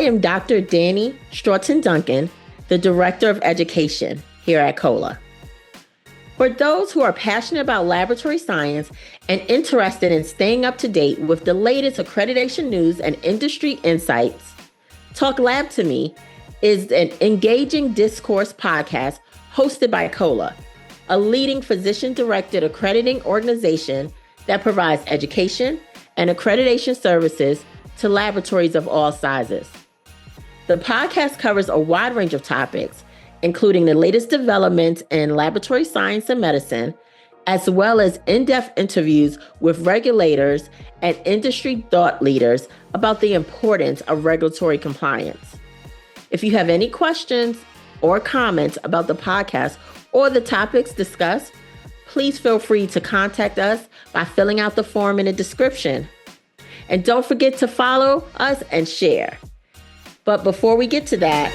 am Dr. Danny Stroughton-Duncan, the Director of Education here at COLA. For those who are passionate about laboratory science and interested in staying up to date with the latest accreditation news and industry insights, Talk Lab to Me is an engaging discourse podcast hosted by COLA, a leading physician-directed accrediting organization that provides education and accreditation services to laboratories of all sizes. The podcast covers a wide range of topics, including the latest developments in laboratory science and medicine, as well as in-depth interviews with regulators and industry thought leaders about the importance of regulatory compliance. If you have any questions or comments about the podcast or the topics discussed, please feel free to contact us by filling out the form in the description. And don't forget to follow us and share. But before we get to that,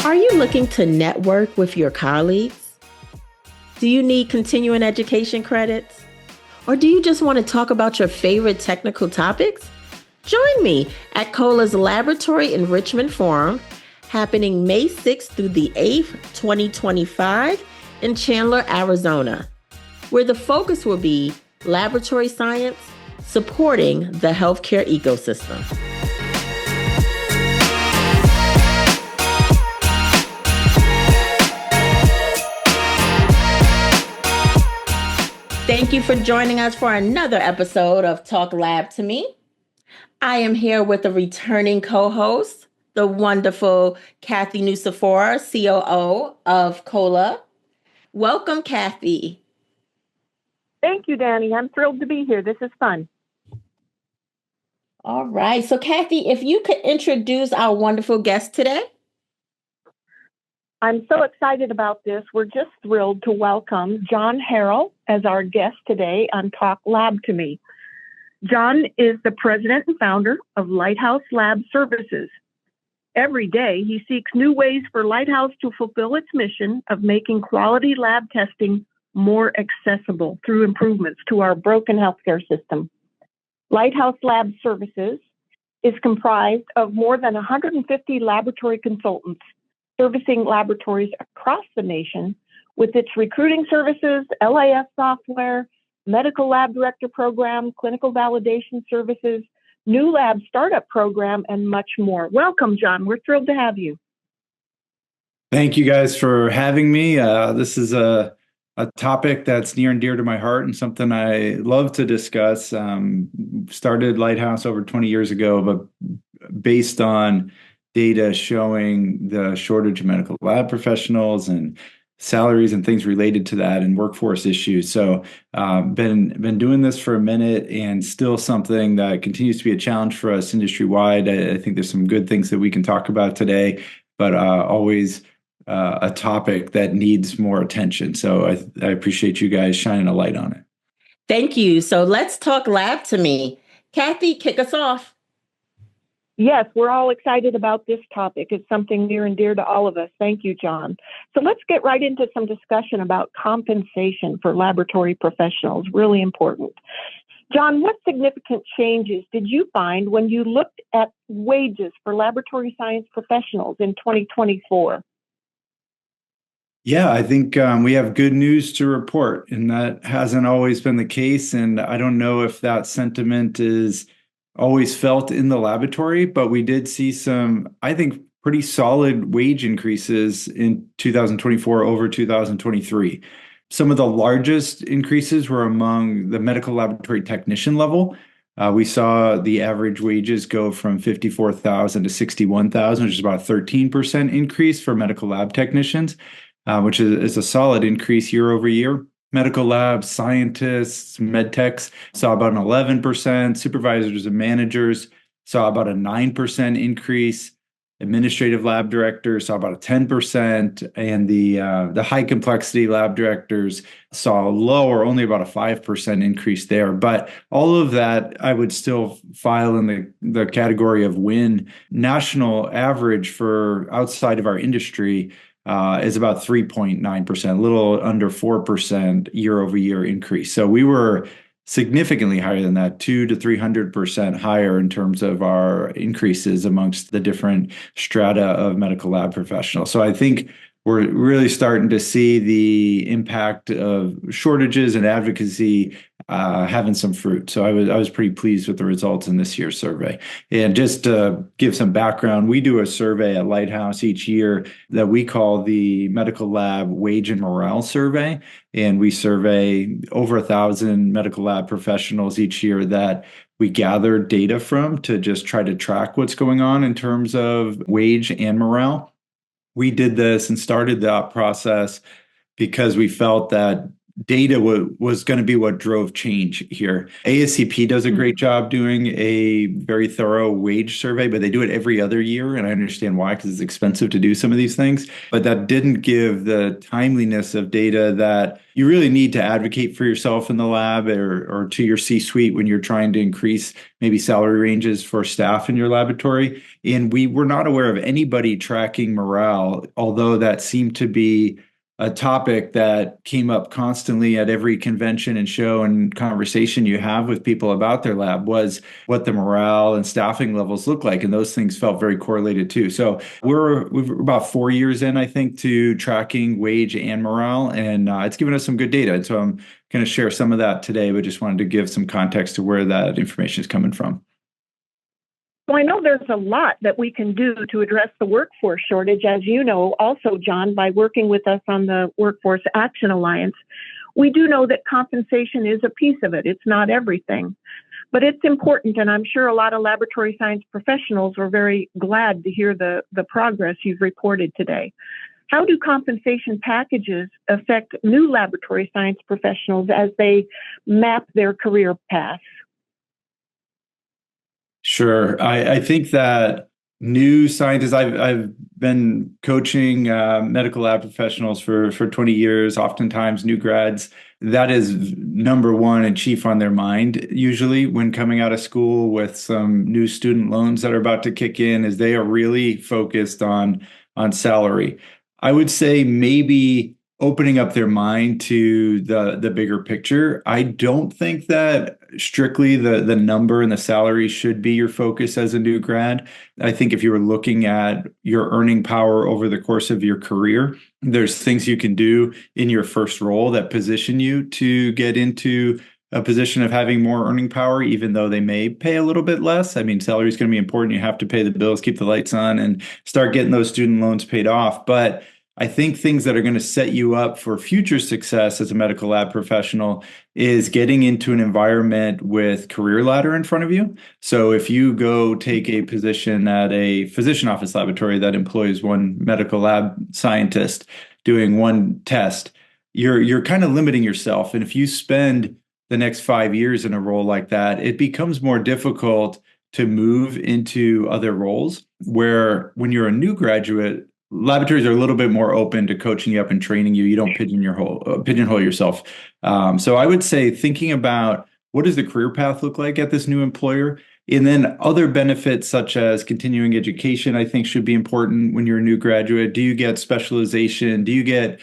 are you looking to network with your colleagues? Do you need continuing education credits? Or do you just want to talk about your favorite technical topics? Join me at COLA's Laboratory Enrichment Forum, happening May 6th through the 8th, 2025 in Chandler, Arizona, where the focus will be laboratory science supporting the healthcare ecosystem. Thank you for joining us for another episode of Talk Lab to Me. I am here with a returning co-host, the wonderful Kathy Nusafora, COO of COLA. Welcome, Kathy. Thank you, Danny. I'm thrilled to be here. This is fun. All right. So, Kathy, if you could introduce our wonderful guest today. I'm so excited about this. We're just thrilled to welcome John Harol as our guest today on Talk Lab to Me. John is the president and founder of Lighthouse Lab Services. Every day, he seeks new ways for Lighthouse to fulfill its mission of making quality lab testing more accessible through improvements to our broken healthcare system. Lighthouse Lab Services is comprised of more than 150 laboratory consultants servicing laboratories across the nation with its recruiting services, LIS software, medical lab director program, clinical validation services, new lab startup program, and much more. Welcome, John. We're thrilled to have you. Thank you guys for having me. This is a topic that's near and dear to my heart and something I love to discuss. Started Lighthouse over 20 years ago, but based on data showing the shortage of medical lab professionals and salaries and things related to that and workforce issues. So been doing this for a minute and still something that continues to be a challenge for us industry-wide. I think there's some good things that we can talk about today, but always a topic that needs more attention. So I appreciate you guys shining a light on it. Thank you. So let's talk lab to me. Kathy, kick us off. Yes, we're all excited about this topic. It's something near and dear to all of us. Thank you, John. So let's get right into some discussion about compensation for laboratory professionals. Really important. John, what significant changes did you find when you looked at wages for laboratory science professionals in 2024? Yeah, I think we have good news to report, and that hasn't always been the case. And I don't know if that sentiment is always felt in the laboratory, but we did see some, I think, pretty solid wage increases in 2024 over 2023. Some of the largest increases were among the medical laboratory technician level. We saw the average wages go from $54,000 to $61,000, which is about a 13% increase for medical lab technicians, which is a solid increase year over year. Medical lab scientists, med techs saw about an 11%. Supervisors and managers saw about a 9% increase. Administrative lab directors saw about a 10%, and the high complexity lab directors saw lower, only about a 5% increase there. But all of that I would still file in the category of win. National average for outside of our industry is about 3.9%, a little under 4% year over year increase. So we were significantly higher than that, 200 to 300% higher in terms of our increases amongst the different strata of medical lab professionals. So I think we're really starting to see the impact of shortages and advocacy having some fruit. So I was pretty pleased with the results in this year's survey. And just to give some background, we do a survey at Lighthouse each year that we call the Medical Lab Wage and Morale Survey. And we survey over 1,000 medical lab professionals each year that we gather data from to just try to track what's going on in terms of wage and morale. We did this and started that process because we felt that data was going to be what drove change here. ASCP does a great job doing a very thorough wage survey, but they do it every other year. And I understand why, because it's expensive to do some of these things. But that didn't give the timeliness of data that you really need to advocate for yourself in the lab or to your C-suite when you're trying to increase maybe salary ranges for staff in your laboratory. And we were not aware of anybody tracking morale, although that seemed to be a topic that came up constantly at every convention and show and conversation you have with people about their lab was what the morale and staffing levels look like. And those things felt very correlated too. So we're about 4 years in, I think, to tracking wage and morale, and it's given us some good data. And so I'm going to share some of that today, but just wanted to give some context to where that information is coming from. So I know there's a lot that we can do to address the workforce shortage, as you know, also, John, by working with us on the Workforce Action Alliance. We do know that compensation is a piece of it. It's not everything, but it's important. And I'm sure a lot of laboratory science professionals were very glad to hear the progress you've reported today. How do compensation packages affect new laboratory science professionals as they map their career paths? Sure. I think that new scientists, I've been coaching medical lab professionals for 20 years, oftentimes new grads. That is number one and chief on their mind, usually when coming out of school with some new student loans that are about to kick in, is they are really focused on salary. I would say maybe opening up their mind to the bigger picture. I don't think that strictly the number and the salary should be your focus as a new grad. I think if you were looking at your earning power over the course of your career, there's things you can do in your first role that position you to get into a position of having more earning power, even though they may pay a little bit less. I mean, salary is going to be important. You have to pay the bills, keep the lights on, and start getting those student loans paid off. But I think things that are going to set you up for future success as a medical lab professional is getting into an environment with career ladder in front of you. So if you go take a position at a physician office laboratory that employs one medical lab scientist doing one test, you're kind of limiting yourself. And if you spend the next 5 years in a role like that, it becomes more difficult to move into other roles where when you're a new graduate, laboratories are a little bit more open to coaching you up and training you. You don't pigeonhole yourself. So I would say thinking about what does the career path look like at this new employer? And then other benefits such as continuing education, I think should be important when you're a new graduate. Do you get specialization? Do you get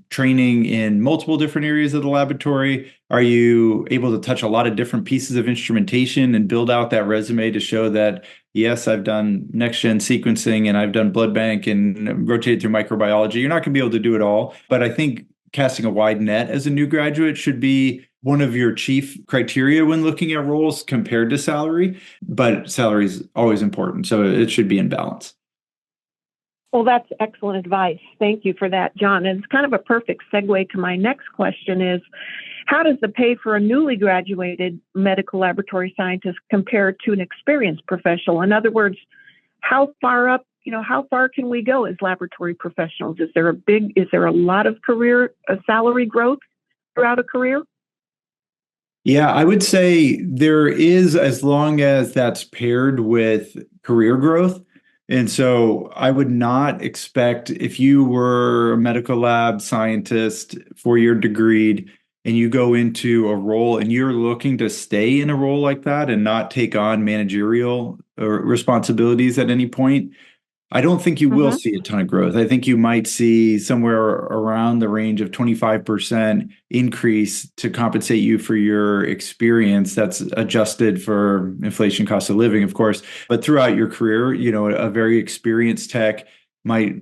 training in multiple different areas of the laboratory? Are you able to touch a lot of different pieces of instrumentation and build out that resume to show that, yes, I've done next-gen sequencing and I've done blood bank and rotated through microbiology? You're not going to be able to do it all, but I think casting a wide net as a new graduate should be one of your chief criteria when looking at roles compared to salary, but salary is always important, so it should be in balance. Well, that's excellent advice. Thank you for that, John. And it's kind of a perfect segue to my next question is, how does the pay for a newly graduated medical laboratory scientist compare to an experienced professional? In other words, how far up, how far can we go as laboratory professionals? Is there a lot of career salary growth throughout a career? Yeah, I would say there is, as long as that's paired with career growth. And so I would not expect, if you were a medical lab scientist, 4-year degreed, and you go into a role and you're looking to stay in a role like that and not take on managerial or responsibilities at any point, I don't think you will Mm-hmm. see a ton of growth. I think you might see somewhere around the range of 25% increase to compensate you for your experience. That's adjusted for inflation, cost of living, of course. But throughout your career, a very experienced tech might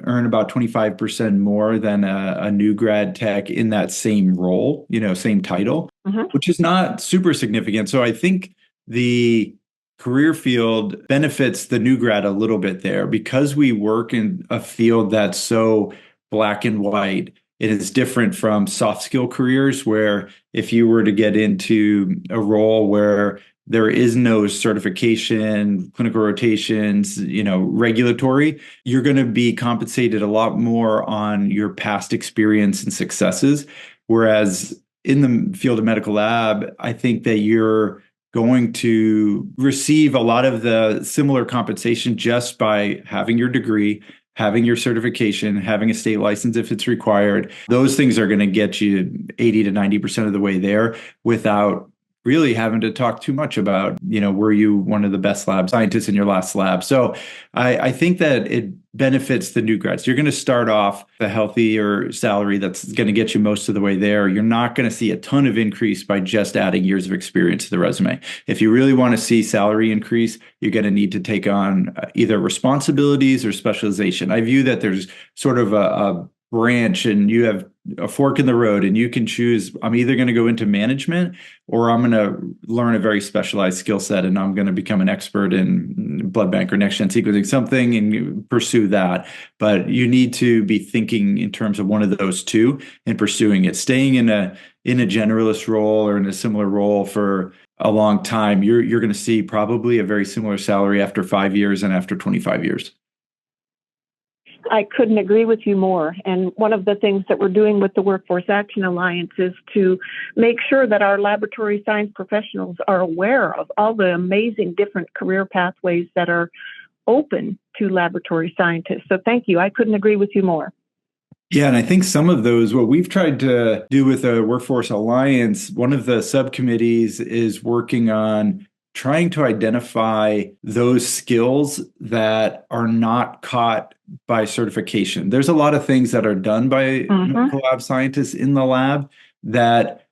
earn about 25% more than a new grad tech in that same role, same title, Mm-hmm. which is not super significant. So I think the career field benefits the new grad a little bit there because we work in a field that's so black and white. It is different from soft skill careers where if you were to get into a role where there is no certification, clinical rotations, regulatory, you're going to be compensated a lot more on your past experience and successes. Whereas in the field of medical lab, I think that you're going to receive a lot of the similar compensation just by having your degree, having your certification, having a state license if it's required. Those things are going to get you 80 to 90% of the way there without really having to talk too much about, were you one of the best lab scientists in your last lab? So I think that it benefits the new grads. You're going to start off a healthier salary that's going to get you most of the way there. You're not going to see a ton of increase by just adding years of experience to the resume. If you really want to see salary increase, you're going to need to take on either responsibilities or specialization. I view that there's sort of a branch and you have a fork in the road and you can choose, I'm either going to go into management or I'm going to learn a very specialized skill set and I'm going to become an expert in blood bank or next gen sequencing, something, and you pursue that. But you need to be thinking in terms of one of those two and pursuing it. Staying in a generalist role or in a similar role for a long time, you're going to see probably a very similar salary after 5 years and after 25 years. I couldn't agree with you more. And one of the things that we're doing with the Workforce Action Alliance is to make sure that our laboratory science professionals are aware of all the amazing different career pathways that are open to laboratory scientists. So thank you. I couldn't agree with you more. Yeah, and I think some of those, what we've tried to do with the Workforce Alliance, one of the subcommittees is working on trying to identify those skills that are not caught by certification. There's a lot of things that are done by medical lab scientists in the lab that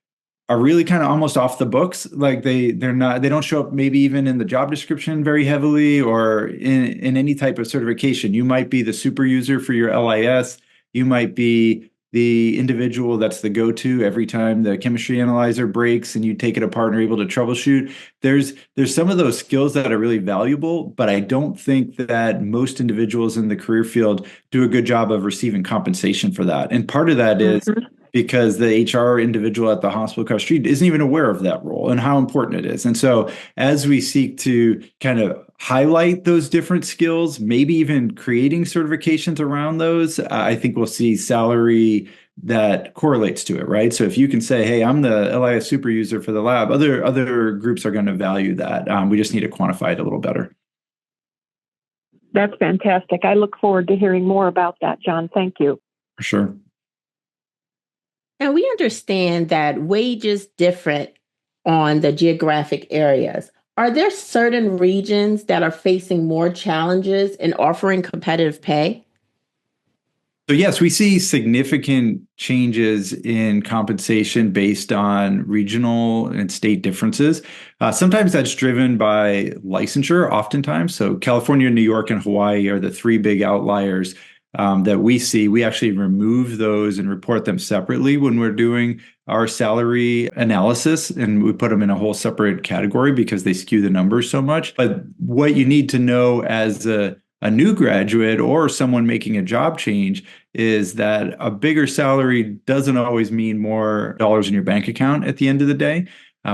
are really kind of almost off the books. Like they don't show up maybe even in the job description very heavily or in any type of certification. You might be the super user for your LIS. You might be the individual that's the go-to every time the chemistry analyzer breaks and you take it apart and are able to troubleshoot. There's some of those skills that are really valuable, but I don't think that most individuals in the career field do a good job of receiving compensation for that. And part of that is because the HR individual at the hospital across the street isn't even aware of that role and how important it is. And so as we seek to kind of highlight those different skills, maybe even creating certifications around those, I think we'll see salary that correlates to it, right? So if you can say, hey, I'm the LIS super user for the lab, other groups are going to value that. We just need to quantify it a little better. That's fantastic. I look forward to hearing more about that, John. Thank you. For sure. And we understand that wages differ on the geographic areas. Are there certain regions that are facing more challenges in offering competitive pay? So yes, we see significant changes in compensation based on regional and state differences. Sometimes that's driven by licensure, oftentimes. So California, New York, and Hawaii are the three big outliers that we see. We actually remove those and report them separately when we're doing our salary analysis, and we put them in a whole separate category because they skew the numbers so much. But what you need to know as a new graduate or someone making a job change is that a bigger salary doesn't always mean more dollars in your bank account at the end of the day.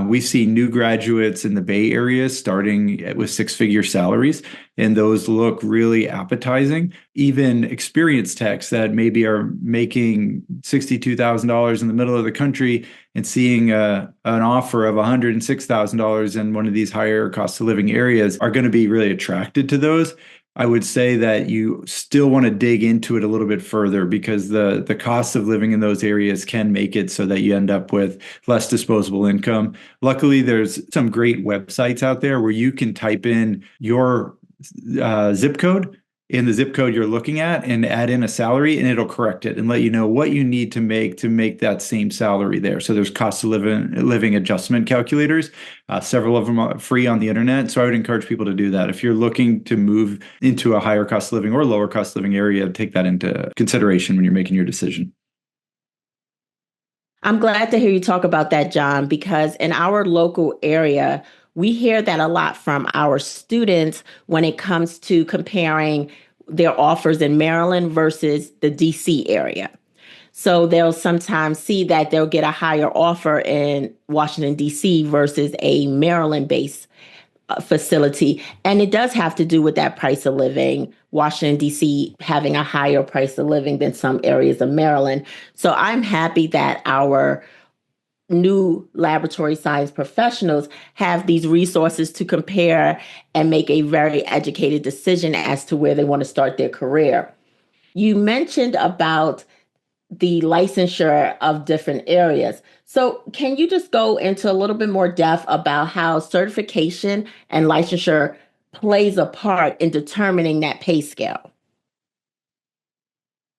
We see new graduates in the Bay Area starting with six-figure salaries, and those look really appetizing. Even experienced techs that maybe are making $62,000 in the middle of the country and seeing an offer of $106,000 in one of these higher cost of living areas are going to be really attracted to those. I would say that you still want to dig into it a little bit further because the cost of living in those areas can make it so that you end up with less disposable income. Luckily, there's some great websites out there where you can type in your zip code in the zip code you're looking at and add in a salary, and it'll correct it and let you know what you need to make that same salary there. So there's cost of living adjustment calculators. Several of them are free on the internet. So I would encourage people to do that. If you're looking to move into a higher cost of living or lower cost of living area, take that into consideration when you're making your decision. I'm glad to hear you talk about that, John, because in our local area, we hear that a lot from our students when it comes to comparing their offers in Maryland versus the DC area. So they'll sometimes see that they'll get a higher offer in Washington, DC versus a Maryland-based facility. And it does have to do with that price of living, Washington, D.C. having a higher price of living than some areas of Maryland. So I'm happy that our new laboratory science professionals have these resources to compare and make a very educated decision as to where they want to start their career. You mentioned about the licensure of different areas. So can you just go into a little bit more depth about how certification and licensure plays a part in determining that pay scale?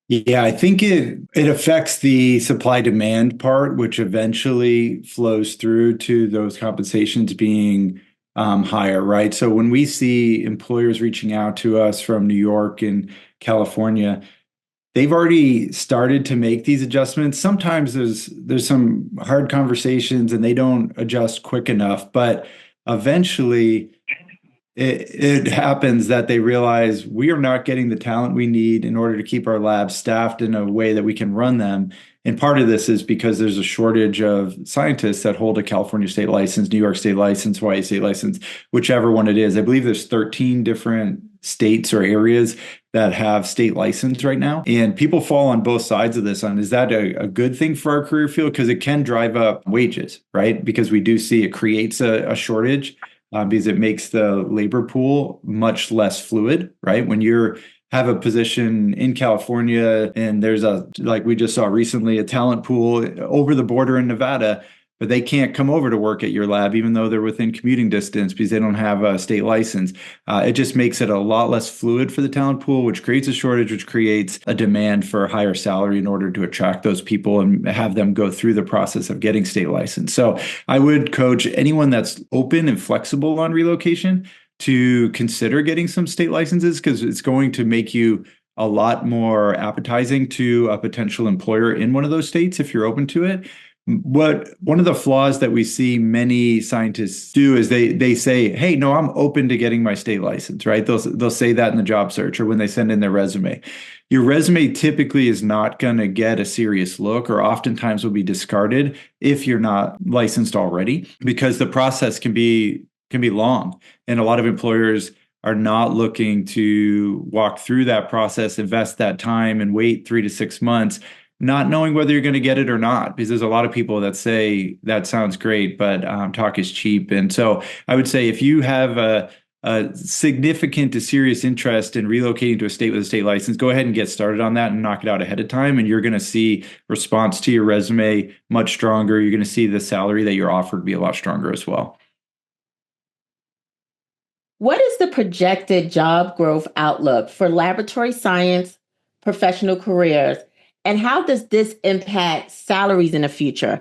Yeah, I think it affects the supply demand part, which eventually flows through to those compensations being higher, right? So when we see employers reaching out to us from New York and California, they've already started to make these adjustments. Sometimes there's some hard conversations and they don't adjust quick enough, but eventually it happens that they realize we are not getting the talent we need in order to keep our labs staffed in a way that we can run them. And part of this is because there's a shortage of scientists that hold a California state license, New York state license, Hawaii state license, whichever one it is. I believe there's 13 different states or areas that have state license right now. And people fall on both sides of this. Is that a good thing for our career field? Because it can drive up wages, right? Because we do see it creates a shortage. Because it makes the labor pool much less fluid, right? When you have a position in California and there's like we just saw recently, a talent pool over the border in Nevada, but they can't come over to work at your lab, even though they're within commuting distance because they don't have a state license. It just makes it a lot less fluid for the talent pool, which creates a shortage, which creates a demand for a higher salary in order to attract those people and have them go through the process of getting state license. So I would coach anyone that's open and flexible on relocation to consider getting some state licenses because it's going to make you a lot more appetizing to a potential employer in one of those states if you're open to it. One of the flaws that we see many scientists do is they say, "Hey, no, I'm open to getting my state license," right? They'll say that in the job search or when they send in their resume. Your resume typically is not going to get a serious look, or oftentimes will be discarded if you're not licensed already, because the process can be long, and a lot of employers are not looking to walk through that process, invest that time, and wait 3 to 6 months not knowing whether you're going to get it or not, because there's a lot of people that say that sounds great, but talk is cheap. And so I would say if you have a significant to serious interest in relocating to a state with a state license, go ahead and get started on that and knock it out ahead of time. And you're going to see response to your resume much stronger. You're going to see the salary that you're offered be a lot stronger as well. What is the projected job growth outlook for laboratory science professional careers? And how does this impact salaries in the future?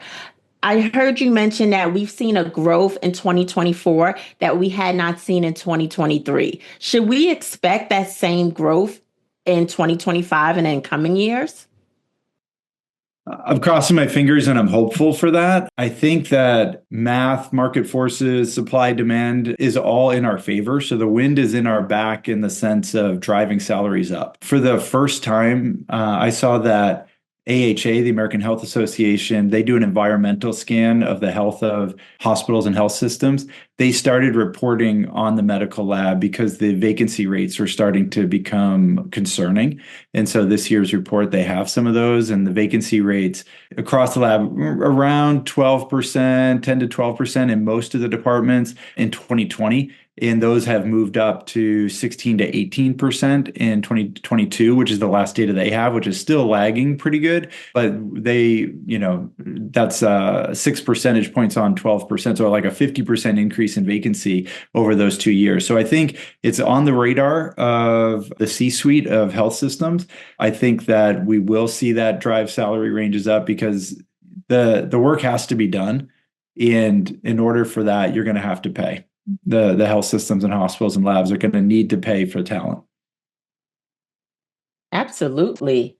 I heard you mention that we've seen a growth in 2024 that we had not seen in 2023. Should we expect that same growth in 2025 and in coming years? I'm crossing my fingers and I'm hopeful for that. I think that math, market forces, supply, demand is all in our favor. So the wind is in our back in the sense of driving salaries up. For the first time, I saw that AHA, the American Health Association, they do an environmental scan of the health of hospitals and health systems. They started reporting on the medical lab because the vacancy rates were starting to become concerning. And so this year's report, they have some of those, and the vacancy rates across the lab around 12%, 10 to 12% in most of the departments in 2020. and those have moved up to 16 to 18% in 2022, which is the last data they have, which is still lagging pretty good. But that's 6 percentage points on 12%, so like a 50% increase in vacancy over those 2 years. So I think it's on the radar of the C-suite of health systems. I think that we will see that drive salary ranges up because the work has to be done. And in order for that, you're going to have to pay. The health systems and hospitals and labs are going to need to pay for talent. Absolutely.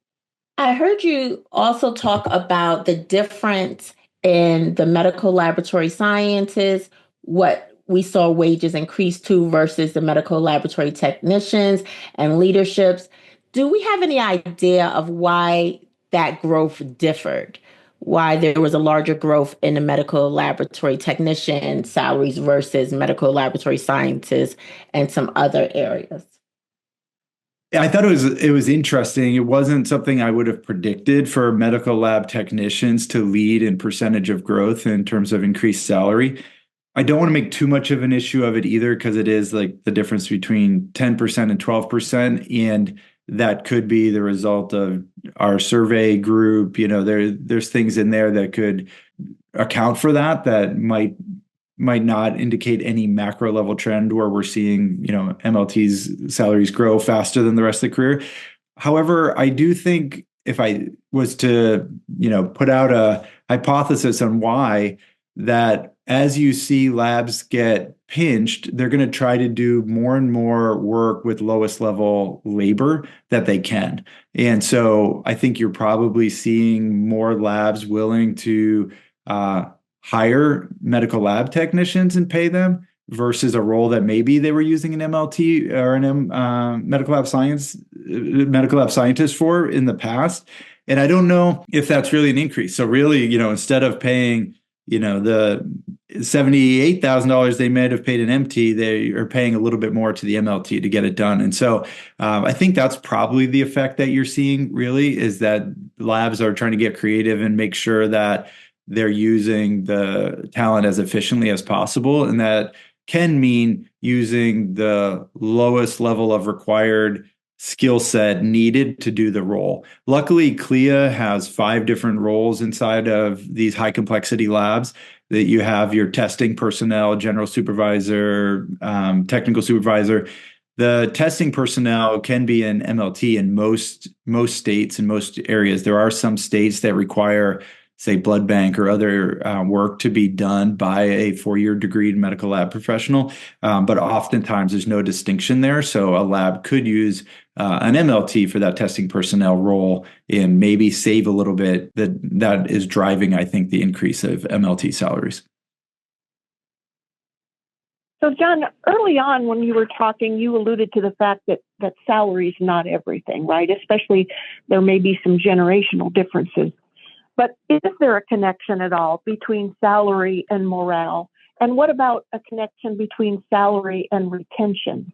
I heard you also talk about the difference in the medical laboratory sciences, what we saw wages increase to versus the medical laboratory technicians and leaderships. Do we have any idea of why that growth differed? Why there was a larger growth in the medical laboratory technician salaries versus medical laboratory scientists and some other areas? I thought it was interesting. It wasn't something I would have predicted for medical lab technicians to lead in percentage of growth in terms of increased salary. I don't want to make too much of an issue of it either, because it is like the difference between 10% and 12%. And that could be the result of our survey group. There's things in there that could account for that might not indicate any macro level trend where we're seeing, MLT's salaries grow faster than the rest of the career. However, I do think if I was to, put out a hypothesis on why, that as you see labs get pinched, they're going to try to do more and more work with lowest level labor that they can. And so I think you're probably seeing more labs willing to hire medical lab technicians and pay them versus a role that maybe they were using an MLT or an medical lab scientist for in the past. And I don't know if that's really an increase. So really, instead of paying, the $78,000 they might have paid an MT, they are paying a little bit more to the MLT to get it done. And so I think that's probably the effect that you're seeing really, is that labs are trying to get creative and make sure that they're using the talent as efficiently as possible. And that can mean using the lowest level of required skill set needed to do the role. Luckily, CLIA has 5 different roles inside of these high complexity labs. That you have your testing personnel, general supervisor, technical supervisor. The testing personnel can be an MLT in most states and most areas. There are some states that require, say, blood bank or other work to be done by a 4-year degreed medical lab professional. But oftentimes there's no distinction there. So a lab could use an MLT for that testing personnel role and maybe save a little bit. That is driving, I think, the increase of MLT salaries. So, John, early on when you were talking, you alluded to the fact that salary is not everything, right? Especially there may be some generational differences. But is there a connection at all between salary and morale? And what about a connection between salary and retention?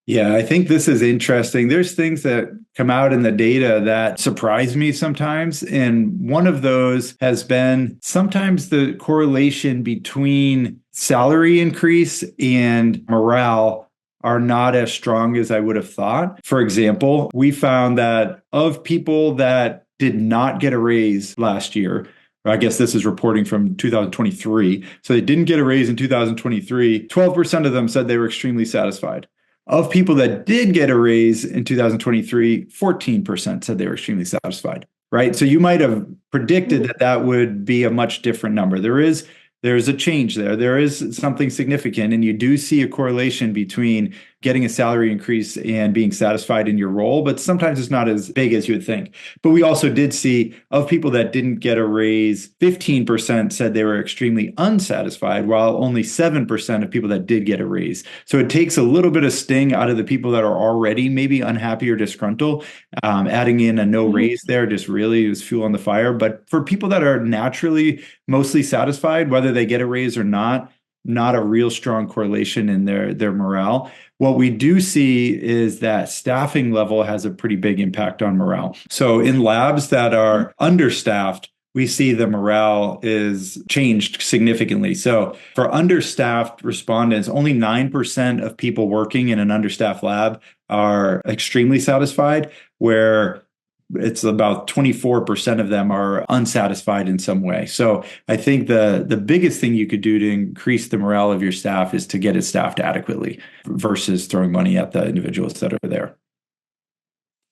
Yeah, I think this is interesting. There's things that come out in the data that surprise me sometimes. And one of those has been sometimes the correlation between salary increase and morale are not as strong as I would have thought. For example, we found that of people that did not get a raise last year, I guess this is reporting from 2023. So they didn't get a raise in 2023. 12% of them said they were extremely satisfied. Of people that did get a raise in 2023, 14% said they were extremely satisfied, right? So you might have predicted that would be a much different number. There's a change there. There is something significant, and you do see a correlation between getting a salary increase and being satisfied in your role, but sometimes it's not as big as you would think. But we also did see of people that didn't get a raise, 15% said they were extremely unsatisfied, while only 7% of people that did get a raise. So it takes a little bit of sting out of the people that are already maybe unhappy or disgruntled. Adding in a no raise there just really is fuel on the fire. But for people that are naturally mostly satisfied, whether they get a raise or not a real strong correlation in their morale. What we do see is that staffing level has a pretty big impact on morale. So in labs that are understaffed, we see the morale is changed significantly. So for understaffed respondents, only 9% of people working in an understaffed lab are extremely satisfied, where it's about 24% of them are unsatisfied in some way. So I think the biggest thing you could do to increase the morale of your staff is to get it staffed adequately versus throwing money at the individuals that are there.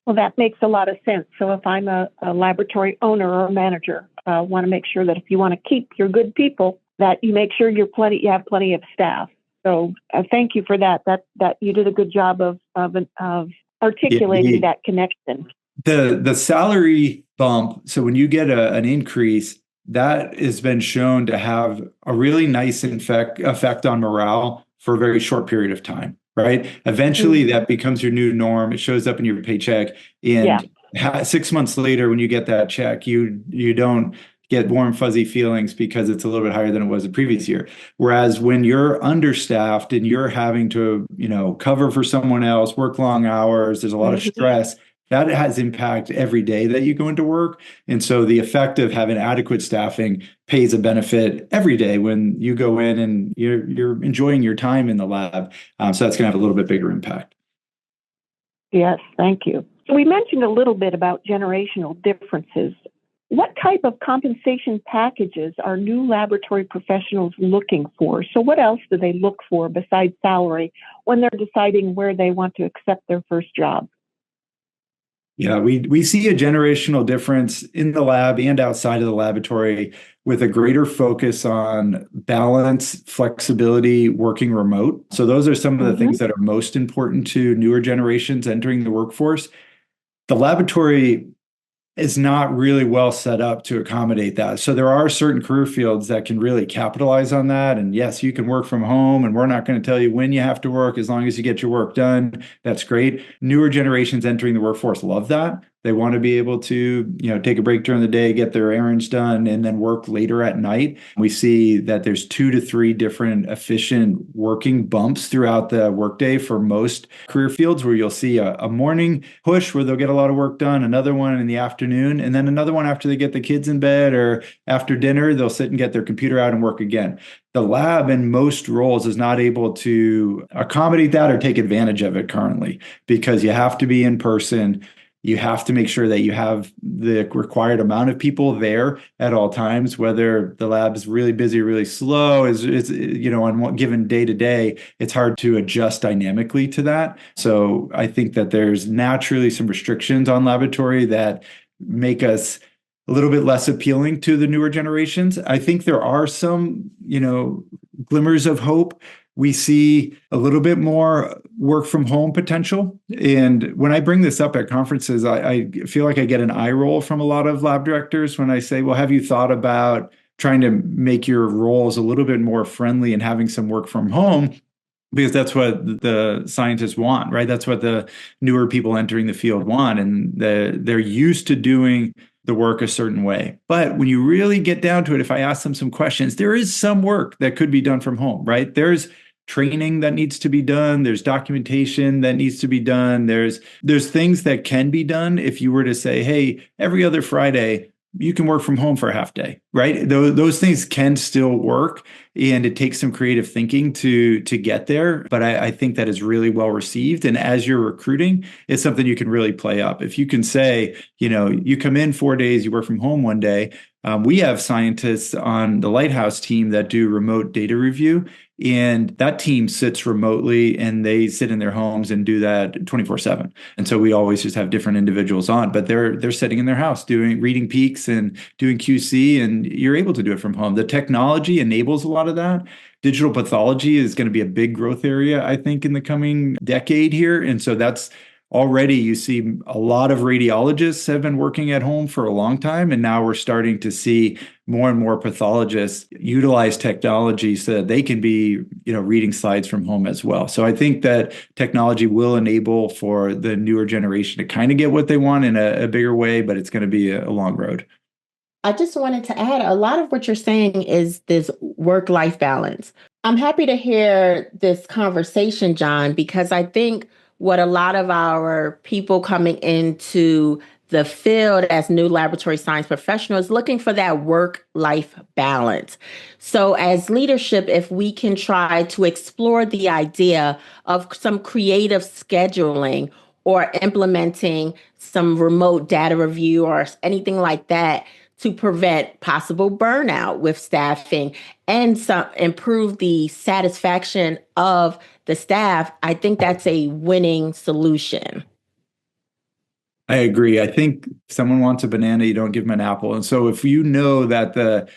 Well, that makes a lot of sense. So if I'm a laboratory owner or a manager, I want to make sure that if you want to keep your good people, that you make sure you have plenty of staff. So thank you for that. That you did a good job of articulating that connection. The salary bump, so when you get an increase, that has been shown to have a really nice effect on morale for a very short period of time, right? Eventually, that becomes your new norm. It shows up in your paycheck, and 6 months later, when you get that check, you don't get warm, fuzzy feelings because it's a little bit higher than it was the previous year. Whereas when you're understaffed and you're having to, cover for someone else, work long hours, there's a lot of stress. That has impact every day that you go into work. And so the effect of having adequate staffing pays a benefit every day when you go in and you're enjoying your time in the lab. So that's going to have a little bit bigger impact. Yes, thank you. So we mentioned a little bit about generational differences. What type of compensation packages are new laboratory professionals looking for? So what else do they look for besides salary when they're deciding where they want to accept their first job? Yeah, we see a generational difference in the lab and outside of the laboratory with a greater focus on balance, flexibility, working remote. So those are some of the things that are most important to newer generations entering the workforce. The laboratory is not really well set up to accommodate that. So there are certain career fields that can really capitalize on that. And yes, you can work from home, and we're not going to tell you when you have to work as long as you get your work done. That's great. Newer generations entering the workforce love that. They want to be able to, take a break during the day, get their errands done, and then work later at night. We see that there's 2 to 3 different efficient working bumps throughout the workday for most career fields, where you'll see a morning push where they'll get a lot of work done, another one in the afternoon, and then another one after they get the kids in bed or after dinner, they'll sit and get their computer out and work again. The lab in most roles is not able to accommodate that or take advantage of it currently, because you have to be in person. You have to make sure that you have the required amount of people there at all times, whether the lab is really busy, really slow, on one given day to day, it's hard to adjust dynamically to that. So I think that there's naturally some restrictions on laboratory that make us a little bit less appealing to the newer generations. I think there are some, glimmers of hope. We see a little bit more work from home potential. And when I bring this up at conferences, I feel like I get an eye roll from a lot of lab directors when I say, well, have you thought about trying to make your roles a little bit more friendly and having some work from home? Because that's what the scientists want, right? That's what the newer people entering the field want. And they're used to doing the work a certain way. But when you really get down to it, if I ask them some questions, there is some work that could be done from home, right? There's training that needs to be done. There's documentation that needs to be done. There's things that can be done if you were to say, hey, every other Friday, you can work from home for a half day, right? Those things can still work, and it takes some creative thinking to get there. But I think that is really well received. And as you're recruiting, it's something you can really play up. If you can say, you come in 4 days, you work from home 1 day. We have scientists on the Lighthouse team that do remote data review, and that team sits remotely and they sit in their homes and do that 24/7. And so we always just have different individuals on, but they're sitting in their house reading peaks and doing QC, and you're able to do it from home. The technology enables a lot of that. Digital pathology is going to be a big growth area, I think, in the coming decade here. And so that's already, you see a lot of radiologists have been working at home for a long time, and now we're starting to see more and more pathologists utilize technology so that they can be, reading slides from home as well. So I think that technology will enable for the newer generation to kind of get what they want in a bigger way, but it's going to be a long road. I just wanted to add, a lot of what you're saying is this work-life balance. I'm happy to hear this conversation, John, because I think what a lot of our people coming into the field as new laboratory science professionals looking for that work-life balance. So as leadership, if we can try to explore the idea of some creative scheduling or implementing some remote data review or anything like that to prevent possible burnout with staffing and improve the satisfaction of the staff, I think that's a winning solution. I agree. I think if someone wants a banana, you don't give them an apple. And so if you know that the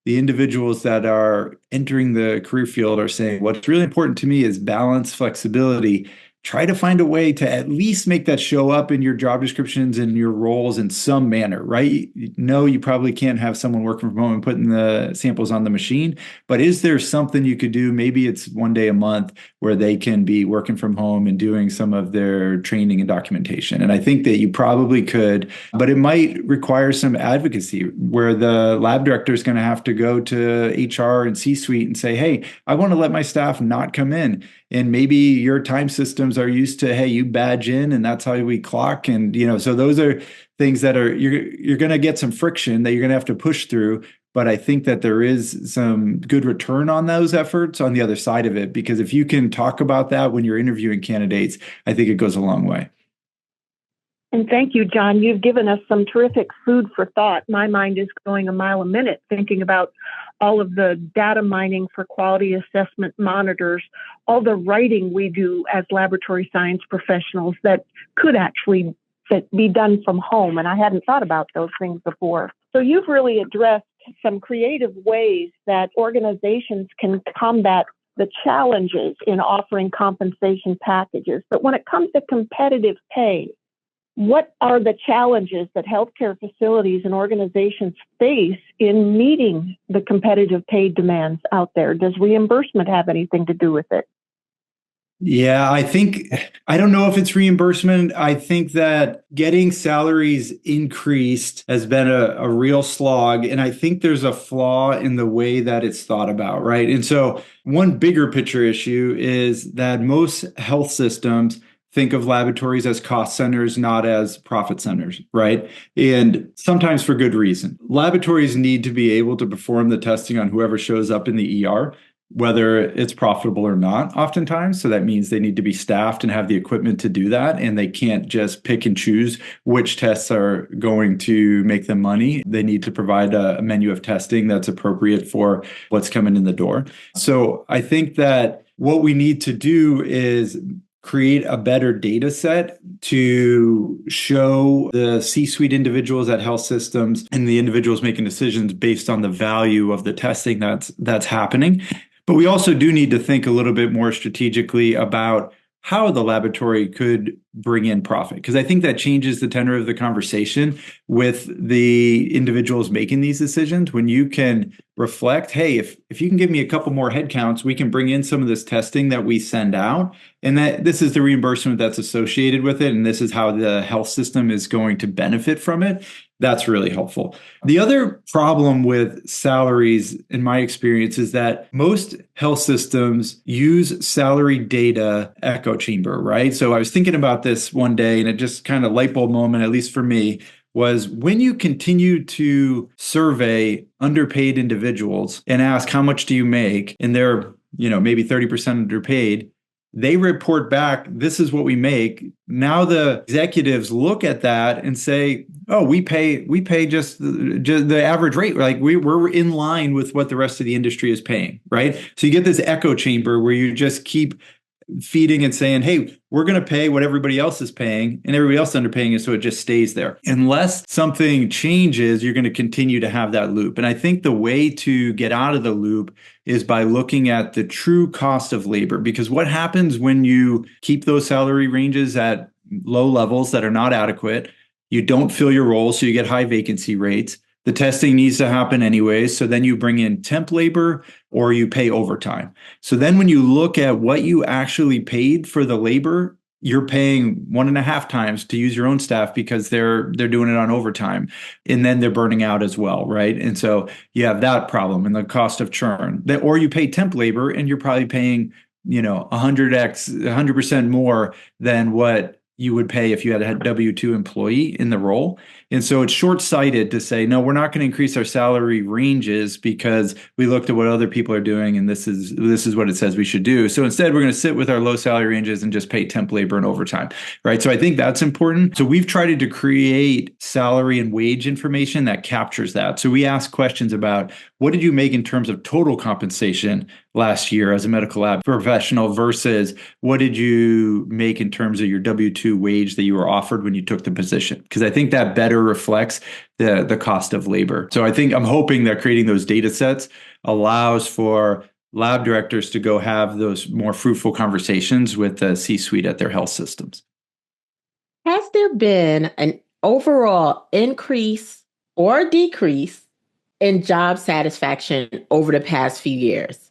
individuals that are entering the career field are saying, what's really important to me is balance, flexibility, try to find a way to at least make that show up in your job descriptions and your roles in some manner, right? No, you probably can't have someone working from home and putting the samples on the machine, but is there something you could do? Maybe it's one day a month where they can be working from home and doing some of their training and documentation. And I think that you probably could, but it might require some advocacy where the lab director is going to have to go to HR and C-suite and say, hey, I want to let my staff not come in. And maybe your time systems are used to, hey, you badge in and that's how we clock. And, so those are things that you're going to get some friction that you're going to have to push through. But I think that there is some good return on those efforts on the other side of it, because if you can talk about that when you're interviewing candidates, I think it goes a long way. And thank you, John. You've given us some terrific food for thought. My mind is going a mile a minute thinking about all of the data mining for quality assessment monitors, all the writing we do as laboratory science professionals that could actually be done from home. And I hadn't thought about those things before. So you've really addressed some creative ways that organizations can combat the challenges in offering compensation packages. But when it comes to competitive pay, what are the challenges that healthcare facilities and organizations face in meeting the competitive pay demands out there? Does reimbursement have anything to do with it? Yeah, I don't know if it's reimbursement. I think that getting salaries increased has been a real slog. And I think there's a flaw in the way that it's thought about, right? And so one bigger picture issue is that most health systems think of laboratories as cost centers, not as profit centers, right? And sometimes for good reason. Laboratories need to be able to perform the testing on whoever shows up in the ER, whether it's profitable or not, oftentimes. So that means they need to be staffed and have the equipment to do that. And they can't just pick and choose which tests are going to make them money. They need to provide a menu of testing that's appropriate for what's coming in the door. So I think that what we need to do is create a better data set to show the C-suite individuals at health systems and the individuals making decisions based on the value of the testing that's happening. But we also do need to think a little bit more strategically about how the laboratory could bring in profit, because I think that changes the tenor of the conversation with the individuals making these decisions. When you can reflect, hey, if you can give me a couple more headcounts, we can bring in some of this testing that we send out, and that this is the reimbursement that's associated with it, and this is how the health system is going to benefit from it. That's really helpful. The other problem with salaries, in my experience, is that most health systems use salary data echo chamber, right? So I was thinking about this one day, and it just kind of light bulb moment, at least for me, was when you continue to survey underpaid individuals and ask, how much do you make? And they're, maybe 30% underpaid. They report back, this is what we make. Now the executives look at that and say, oh, we pay just the average rate. Like we're in line with what the rest of the industry is paying, right? So you get this echo chamber where you just keep feeding and saying, hey, we're going to pay what everybody else is paying and everybody else is underpaying it, so it just stays there. Unless something changes, you're going to continue to have that loop. And I think the way to get out of the loop is by looking at the true cost of labor, because what happens when you keep those salary ranges at low levels that are not adequate, you don't fill your roles, so you get high vacancy rates. The testing needs to happen anyways. So then you bring in temp labor or you pay overtime. So then when you look at what you actually paid for the labor, you're paying 1.5 times to use your own staff because they're doing it on overtime. And then they're burning out as well, right? And so you have that problem and the cost of churn. Or you pay temp labor and you're probably paying, 100% more than what you would pay if you had a W-2 employee in the role. And so it's short-sighted to say, no, we're not going to increase our salary ranges because we looked at what other people are doing and this is what it says we should do. So instead, we're going to sit with our low salary ranges and just pay temp labor and overtime, right? So I think that's important. So we've tried to create salary and wage information that captures that. So we ask questions about what did you make in terms of total compensation last year as a medical lab professional versus what did you make in terms of your W-2 wage that you were offered when you took the position? Because I think that better reflects the cost of labor. So I'm hoping that creating those data sets allows for lab directors to go have those more fruitful conversations with the C-suite at their health systems. Has there been an overall increase or decrease in job satisfaction over the past few years?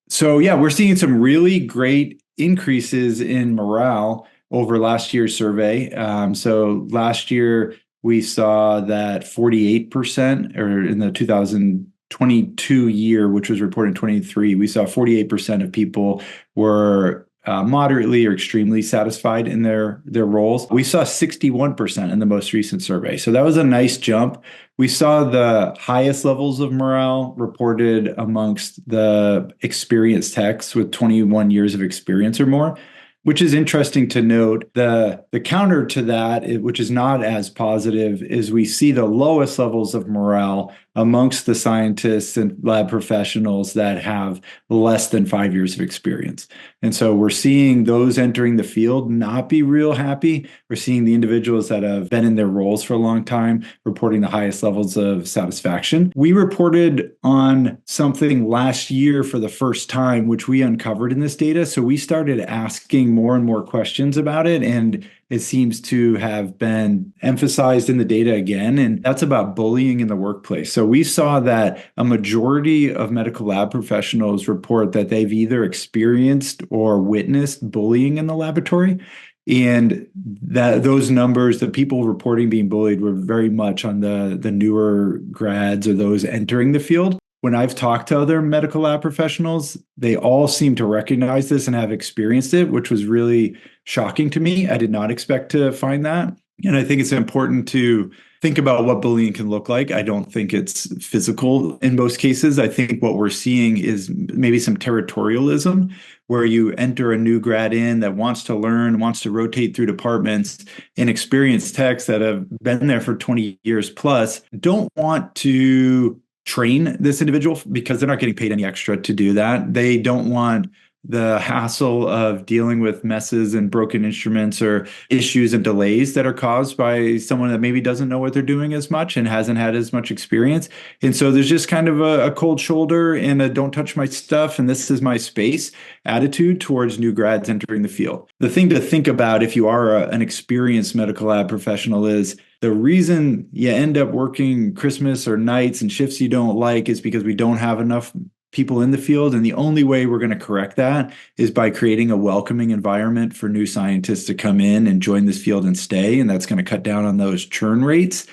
So yeah, we're seeing some really great increases in morale over last year's survey. So last year we saw that 48%, or in the 2022 year, which was reported in 23, we saw 48% of people were moderately or extremely satisfied in their roles. We saw 61% in the most recent survey. So that was a nice jump. We saw the highest levels of morale reported amongst the experienced techs with 21 years of experience or more, which is interesting to note. The counter to that, which is not as positive, is we see the lowest levels of morale amongst the scientists and lab professionals that have less than 5 years of experience. And so we're seeing those entering the field not be real happy. We're seeing the individuals that have been in their roles for a long time reporting the highest levels of satisfaction. We reported on something last year for the first time, which we uncovered in this data. So we started asking more and more questions about it, and it seems to have been emphasized in the data again, and that's about bullying in the workplace. So we saw that a majority of medical lab professionals report that they've either experienced or witnessed bullying in the laboratory. And that those numbers, the people reporting being bullied, were very much on the newer grads or those entering the field. When I've talked to other medical lab professionals, they all seem to recognize this and have experienced it, which was really shocking to me. I did not expect to find that. And I think it's important to think about what bullying can look like. I don't think it's physical in most cases. I think what we're seeing is maybe some territorialism, where you enter a new grad in that wants to learn, wants to rotate through departments, and experienced techs that have been there for 20 years plus don't want to train this individual because they're not getting paid any extra to do that. They don't want the hassle of dealing with messes and broken instruments or issues and delays that are caused by someone that maybe doesn't know what they're doing as much and hasn't had as much experience. And so there's just kind of a cold shoulder and a don't touch my stuff and this is my space attitude towards new grads entering the field. The thing to think about if you are an experienced medical lab professional is the reason you end up working Christmas or nights and shifts you don't like is because we don't have enough people in the field. And the only way we're going to correct that is by creating a welcoming environment for new scientists to come in and join this field and stay. And that's going to cut down on those churn rates.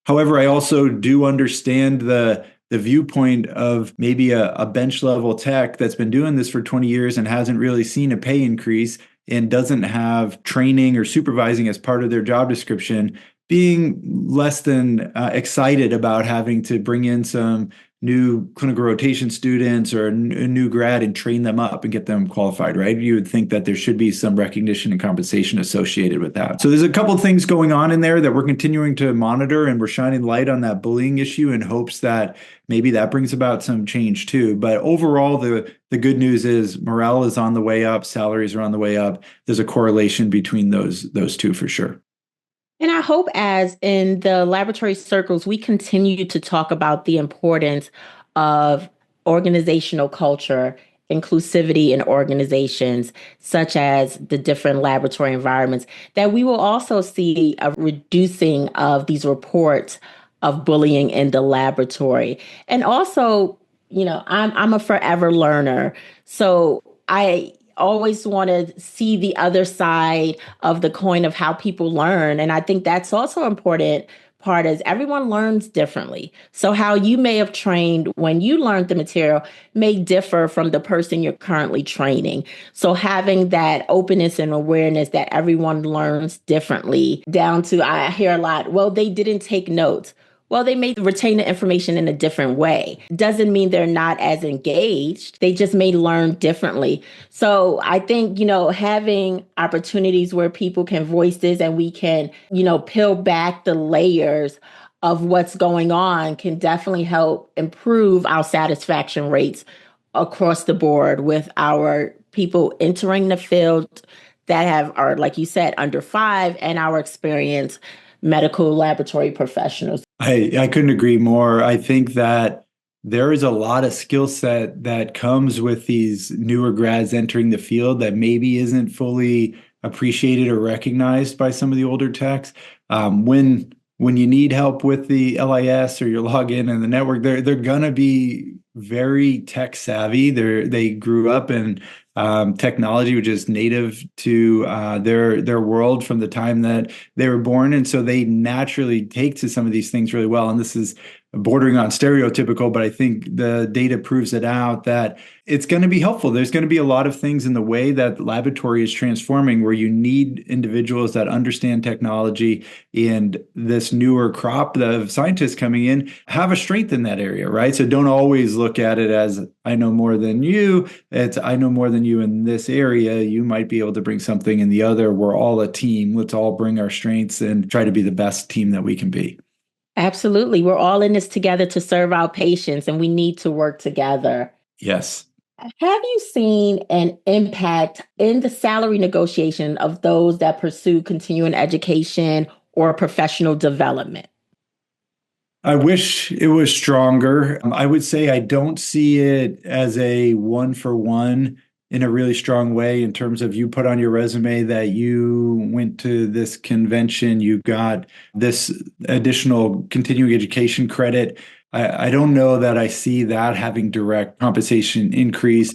However, I also do understand the viewpoint of maybe a bench level tech that's been doing this for 20 years and hasn't really seen a pay increase and doesn't have training or supervising as part of their job description, being less than excited about having to bring in some new clinical rotation students or a new grad and train them up and get them qualified, right? You would think that there should be some recognition and compensation associated with that. So there's a couple of things going on in there that we're continuing to monitor, and we're shining light on that bullying issue in hopes that maybe that brings about some change too. But overall, the good news is morale is on the way up, salaries are on the way up. There's a correlation between those two for sure. And I hope as in the laboratory circles, we continue to talk about the importance of organizational culture, inclusivity in organizations, such as the different laboratory environments, that we will also see a reducing of these reports of bullying in the laboratory. And also, I'm a forever learner. So I always want to see the other side of the coin of how people learn. And I think that's also an important part is everyone learns differently. So how you may have trained when you learned the material may differ from the person you're currently training. So having that openness and awareness that everyone learns differently, down to, I hear a lot, well, they didn't take notes. Well, they may retain the information in a different way. Doesn't mean they're not as engaged. They just may learn differently. So I think, having opportunities where people can voice this and we can, peel back the layers of what's going on can definitely help improve our satisfaction rates across the board with our people entering the field that are, like you said, under 5 and our experienced medical laboratory professionals. I couldn't agree more. I think that there is a lot of skill set that comes with these newer grads entering the field that maybe isn't fully appreciated or recognized by some of the older techs. When you need help with the LIS or your login and the network, they're gonna be very tech savvy. They grew up in technology, which is native to their world from the time that they were born, and so they naturally take to some of these things really well. And this is bordering on stereotypical, but I think the data proves it out that it's going to be helpful. There's going to be a lot of things in the way that the laboratory is transforming where you need individuals that understand technology, and this newer crop of scientists coming in have a strength in that area, right? So don't always look at it as I know more than you. It's I know more than you in this area. You might be able to bring something in the other. We're all a team. Let's all bring our strengths and try to be the best team that we can be. Absolutely. We're all in this together to serve our patients, and we need to work together. Yes. Have you seen an impact in the salary negotiation of those that pursue continuing education or professional development? I wish it was stronger. I would say I don't see it as a one for one in a really strong way in terms of you put on your resume that you went to this convention, you got this additional continuing education credit. I don't know that I see that having direct compensation increase.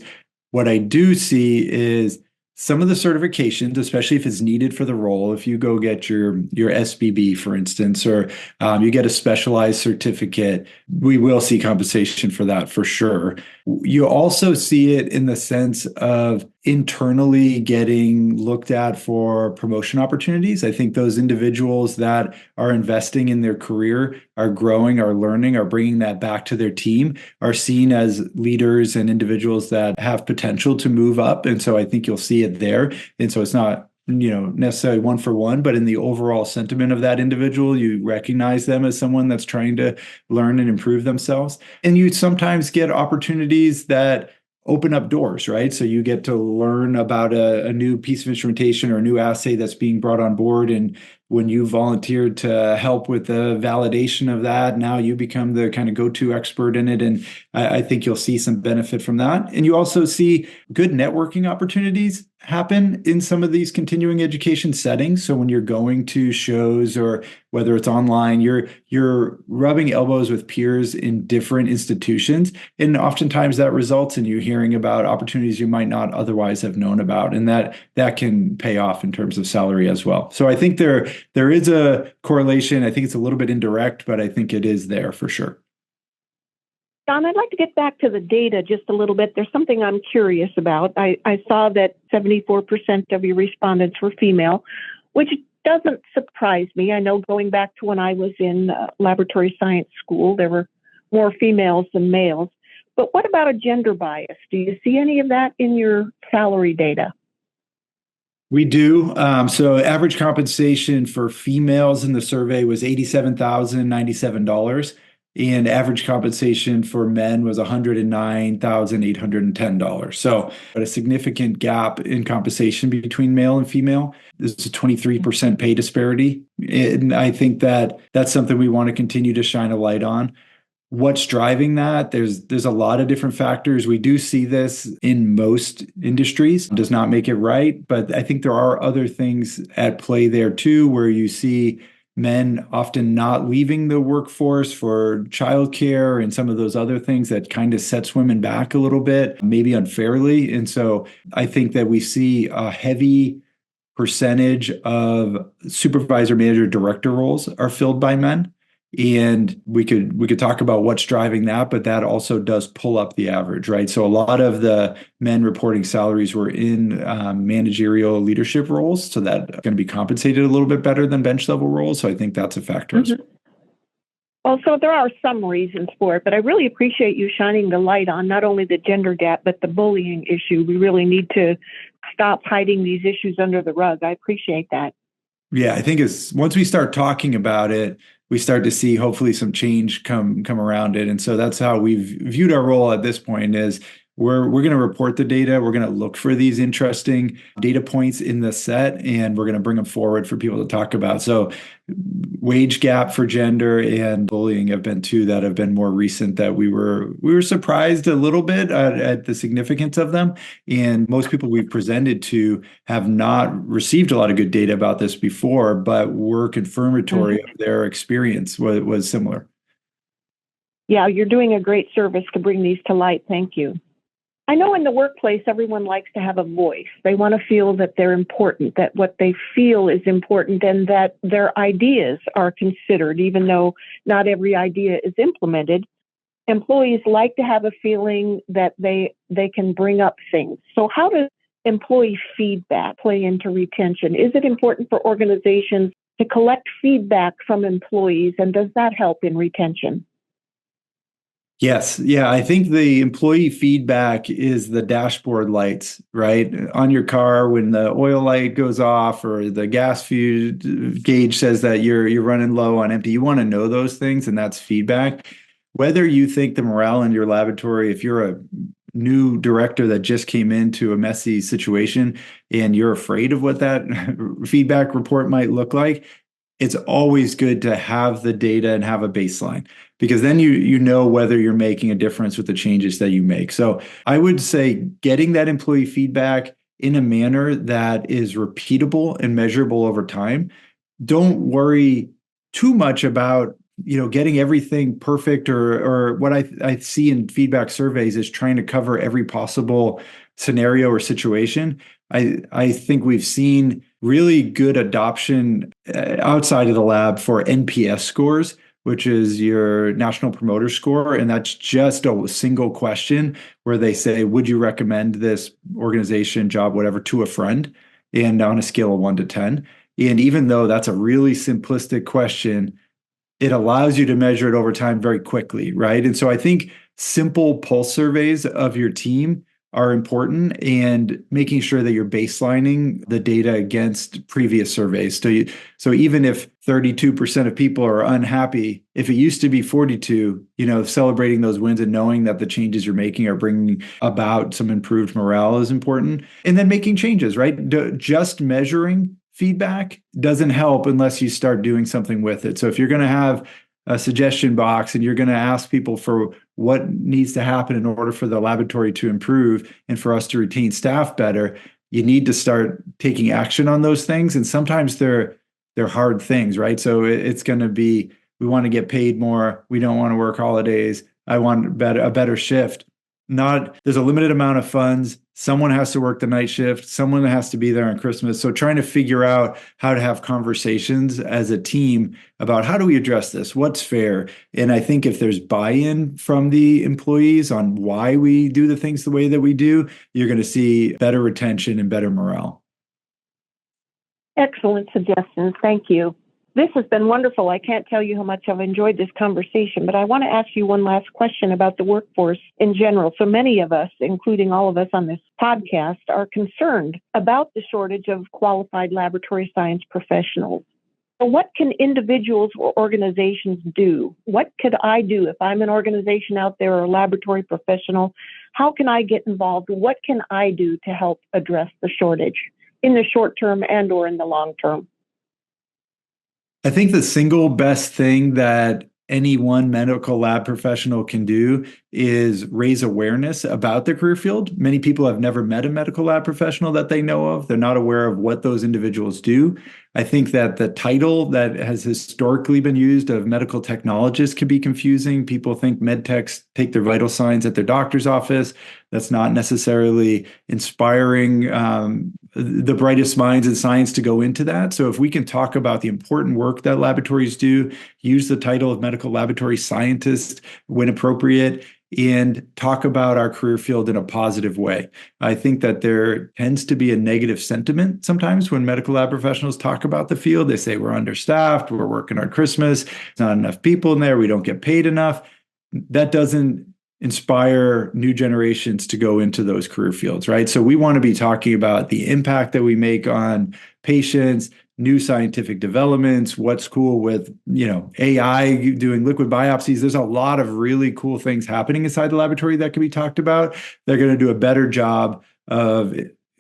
What I do see is some of the certifications, especially if it's needed for the role, if you go get your SBB, for instance, or you get a specialized certificate, we will see compensation for that for sure. You also see it in the sense of internally getting looked at for promotion opportunities. I think those individuals that are investing in their career, are growing, are learning, are bringing that back to their team, are seen as leaders and individuals that have potential to move up. And so I think you'll see it there. And so it's not necessarily one for one, but in the overall sentiment of that individual, you recognize them as someone that's trying to learn and improve themselves. And you sometimes get opportunities that open up doors, right? So you get to learn about a new piece of instrumentation or a new assay that's being brought on board. And when you volunteered to help with the validation of that, now you become the kind of go-to expert in it. And I think you'll see some benefit from that. And you also see good networking opportunities happen in some of these continuing education settings. So when you're going to shows or whether it's online, you're rubbing elbows with peers in different institutions. And oftentimes that results in you hearing about opportunities you might not otherwise have known about. And that can pay off in terms of salary as well. So I think there is a correlation. I think it's a little bit indirect, but I think it is there for sure. John, I'd like to get back to the data just a little bit. There's something I'm curious about. I saw that 74% of your respondents were female, which doesn't surprise me. I know going back to when I was in laboratory science school, there were more females than males. But what about a gender bias? Do you see any of that in your salary data? We do. So average compensation for females in the survey was $87,097. And average compensation for men was $109,810. So, but a significant gap in compensation between male and female. This is a 23% pay disparity. And I think that that's something we want to continue to shine a light on. What's driving that? There's a lot of different factors. We do see this in most industries. It does not make it right, but I think there are other things at play there too, where you see men often not leaving the workforce for childcare and some of those other things that kind of sets women back a little bit, maybe unfairly. And so I think that we see a heavy percentage of supervisor, manager, director roles are filled by men. And we could talk about what's driving that, but that also does pull up the average, right? So a lot of the men reporting salaries were in managerial leadership roles, so that going to be compensated a little bit better than bench level roles. So I think that's a factor as well. Well, so there are some reasons for it, but I really appreciate you shining the light on not only the gender gap, but the bullying issue. We really need to stop hiding these issues under the rug. I appreciate that. Yeah, I think once we start talking about it, we start to see hopefully some change come around it. And so that's how we've viewed our role at this point is we're going to report the data. We're going to look for these interesting data points in the set, and we're going to bring them forward for people to talk about. So wage gap for gender and bullying have been two that have been more recent that we were surprised a little bit at the significance of them. And most people we've presented to have not received a lot of good data about this before, but were confirmatory of their experience was similar. Yeah, you're doing a great service to bring these to light. Thank you. I know in the workplace, everyone likes to have a voice. They want to feel that they're important, that what they feel is important, and that their ideas are considered, even though not every idea is implemented. Employees like to have a feeling that they can bring up things. So how does employee feedback play into retention? Is it important for organizations to collect feedback from employees, and does that help in retention? Yes. Yeah. I think the employee feedback is the dashboard lights, right? On your car when the oil light goes off or the gas gauge says that you're running low on empty. You want to know those things, and that's feedback. Whether you think the morale in your laboratory, if you're a new director that just came into a messy situation and you're afraid of what that feedback report might look like, it's always good to have the data and have a baseline, because then you know whether you're making a difference with the changes that you make. So I would say getting that employee feedback in a manner that is repeatable and measurable over time. Don't worry too much about getting everything perfect, or what I see in feedback surveys is trying to cover every possible scenario or situation. I think we've seen really good adoption outside of the lab for NPS scores, which is your National Promoter Score. And that's just a single question where they say, would you recommend this organization, job, whatever, to a friend? And on a scale of 1 to 10. And even though that's a really simplistic question, it allows you to measure it over time very quickly, right? And so I think simple pulse surveys of your team are important, and making sure that you're baselining the data against previous surveys. So even if 32% of people are unhappy, if it used to be 42, celebrating those wins and knowing that the changes you're making are bringing about some improved morale is important. And then making changes, right? Just measuring feedback doesn't help unless you start doing something with it. So if you're going to have a suggestion box and you're going to ask people for what needs to happen in order for the laboratory to improve and for us to retain staff better, you need to start taking action on those things. And sometimes they're hard things, right? So it's going to be, we want to get paid more. We don't want to work holidays. I want a better shift. There's a limited amount of funds. Someone has to work the night shift. Someone has to be there on Christmas. So trying to figure out how to have conversations as a team about how do we address this? What's fair? And I think if there's buy-in from the employees on why we do the things the way that we do, you're going to see better retention and better morale. Excellent suggestions. Thank you. This has been wonderful. I can't tell you how much I've enjoyed this conversation, but I want to ask you one last question about the workforce in general. So many of us, including all of us on this podcast, are concerned about the shortage of qualified laboratory science professionals. So what can individuals or organizations do? What could I do if I'm an organization out there or a laboratory professional? How can I get involved? What can I do to help address the shortage in the short term and or in the long term? I think the single best thing that any one medical lab professional can do is raise awareness about the career field. Many people have never met a medical lab professional that they know of. They're not aware of what those individuals do. I think that the title that has historically been used of medical technologist can be confusing. People think med techs take their vital signs at their doctor's office. That's not necessarily inspiring the brightest minds in science to go into that. So if we can talk about the important work that laboratories do, use the title of medical laboratory scientist when appropriate, and talk about our career field in a positive way. I think that there tends to be a negative sentiment sometimes when medical lab professionals talk about the field. They say we're understaffed, we're working on Christmas, there's not enough people in there, we don't get paid enough. That doesn't inspire new generations to go into those career fields, right? So we want to be talking about the impact that we make on patients, new scientific developments, what's cool with, AI doing liquid biopsies. There's a lot of really cool things happening inside the laboratory that can be talked about. They're going to do a better job of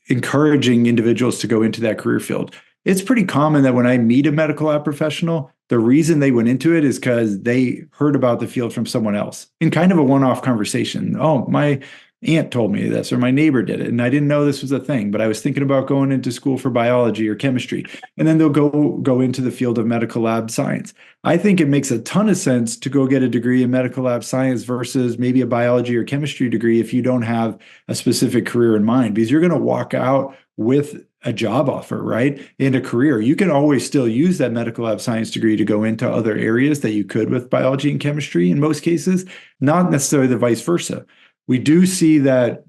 encouraging individuals to go into that career field. It's pretty common that when I meet a medical lab professional, the reason they went into it is because they heard about the field from someone else in kind of a one-off conversation. Oh, my aunt told me this, or my neighbor did it, and I didn't know this was a thing, but I was thinking about going into school for biology or chemistry, and then they'll go into the field of medical lab science. I think it makes a ton of sense to go get a degree in medical lab science versus maybe a biology or chemistry degree if you don't have a specific career in mind, because you're going to walk out with a job offer, right? And a career. You can always still use that medical lab science degree to go into other areas that you could with biology and chemistry in most cases, not necessarily the vice versa. We do see that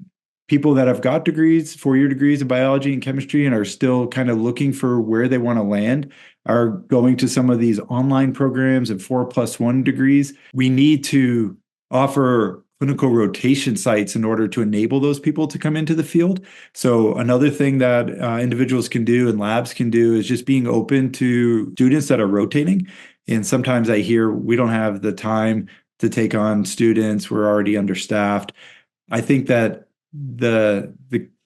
people that have got degrees, 4-year degrees in biology and chemistry, and are still kind of looking for where they want to land, are going to some of these online programs and 4+1 degrees. We need to offer clinical rotation sites in order to enable those people to come into the field. So another thing that individuals can do and labs can do is just being open to students that are rotating. And sometimes I hear we don't have the time to take on students, we're already understaffed. I think that the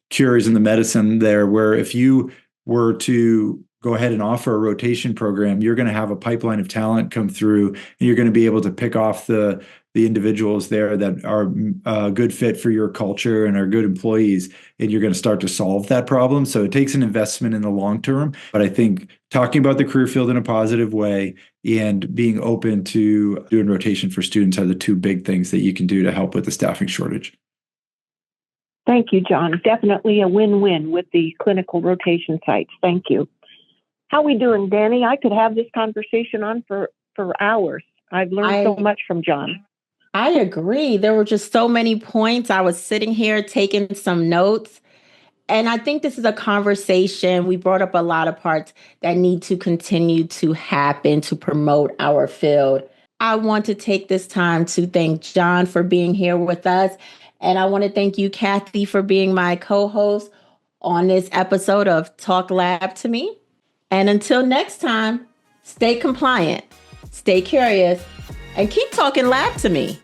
cure is in the medicine there, where if you were to go ahead and offer a rotation program, you're going to have a pipeline of talent come through, and you're going to be able to pick off the individuals there that are a good fit for your culture and are good employees, and you're going to start to solve that problem. So it takes an investment in the long term, but I think talking about the career field in a positive way and being open to doing rotation for students are the two big things that you can do to help with the staffing shortage. Thank you, John. Definitely a win-win with the clinical rotation sites. Thank you. How we doing, Danny? I could have this conversation on for hours. I've learned so much from John. I agree. There were just so many points. I was sitting here taking some notes. And I think this is a conversation. We brought up a lot of parts that need to continue to happen to promote our field. I want to take this time to thank John for being here with us. And I want to thank you, Kathy, for being my co-host on this episode of Talk Lab to Me. And until next time, stay compliant, stay curious, and keep talking lab to me.